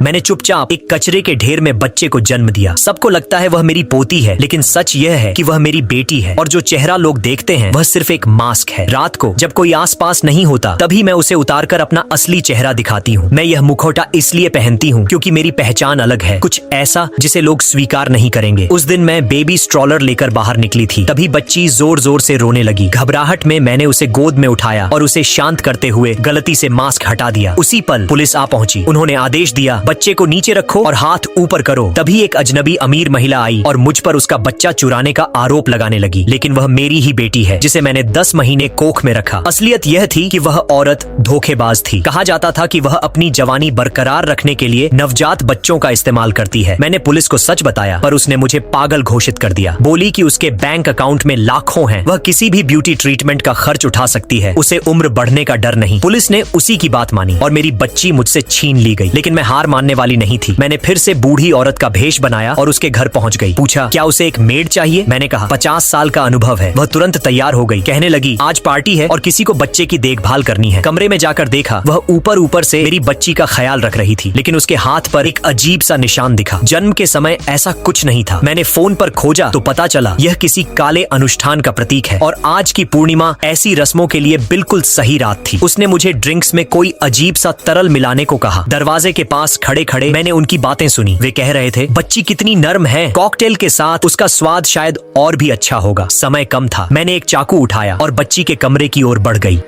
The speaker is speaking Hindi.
मैंने चुपचाप एक कचरे के ढेर में बच्चे को जन्म दिया। सबको लगता है वह मेरी पोती है, लेकिन सच यह है कि वह मेरी बेटी है और जो चेहरा लोग देखते हैं वह सिर्फ एक मास्क है। रात को जब कोई आसपास नहीं होता तभी मैं उसे उतारकर अपना असली चेहरा दिखाती हूँ। मैं यह मुखौटा इसलिए पहनती हूँ क्योंकि मेरी पहचान अलग है, कुछ ऐसा जिसे लोग स्वीकार नहीं करेंगे। उस दिन मैं बेबी स्ट्रॉलर लेकर बाहर निकली थी, तभी बच्ची जोर जोर से रोने लगी। घबराहट में मैंने उसे गोद में उठाया और उसे शांत करते हुए गलती से मास्क हटा दिया। उसी पल पुलिस आ पहुंची। उन्होंने आदेश दिया, बच्चे को नीचे रखो और हाथ ऊपर करो। तभी एक अजनबी अमीर महिला आई और मुझ पर उसका बच्चा चुराने का आरोप लगाने लगी, लेकिन वह मेरी ही बेटी है जिसे मैंने 10 महीने कोख में रखा। असलियत यह थी कि वह औरत धोखेबाज थी। कहा जाता था कि वह अपनी जवानी बरकरार रखने के लिए नवजात बच्चों का इस्तेमाल करती है। मैंने पुलिस को सच बताया, पर उसने मुझे पागल घोषित कर दिया। बोली कि उसके बैंक अकाउंट में लाखों हैं, वह किसी भी ब्यूटी ट्रीटमेंट का खर्च उठा सकती है, उसे उम्र बढ़ने का डर नहीं। पुलिस ने उसी की बात मानी और मेरी बच्ची मुझसे छीन ली गई, लेकिन मैं हार मानने वाली नहीं थी। मैंने फिर से बूढ़ी औरत का भेष बनाया और उसके घर पहुंच गई। पूछा क्या उसे एक मेड चाहिए? मैंने कहा 50 साल का अनुभव है। वह तुरंत तैयार हो गई। कहने लगी आज पार्टी है और किसी को बच्चे की देखभाल करनी है। कमरे में जाकर देखा, वह ऊपर ऊपर से मेरी बच्ची का ख्याल रख रही थी, लेकिन उसके हाथ पर एक अजीब सा निशान दिखा। जन्म के समय ऐसा कुछ नहीं था। मैंने फोन पर खोजा तो पता चला यह किसी काले अनुष्ठान का प्रतीक है और आज की पूर्णिमा ऐसी रस्मों के लिए बिल्कुल सही रात थी। उसने मुझे ड्रिंक्स में कोई अजीब सा तरल मिलाने को कहा। दरवाजे के पास खड़े खड़े मैंने उनकी बातें सुनी। वे कह रहे थे बच्ची कितनी नर्म है, कॉकटेल के साथ उसका स्वाद शायद और भी अच्छा होगा। समय कम था। मैंने एक चाकू उठाया और बच्ची के कमरे की ओर बढ़ गई।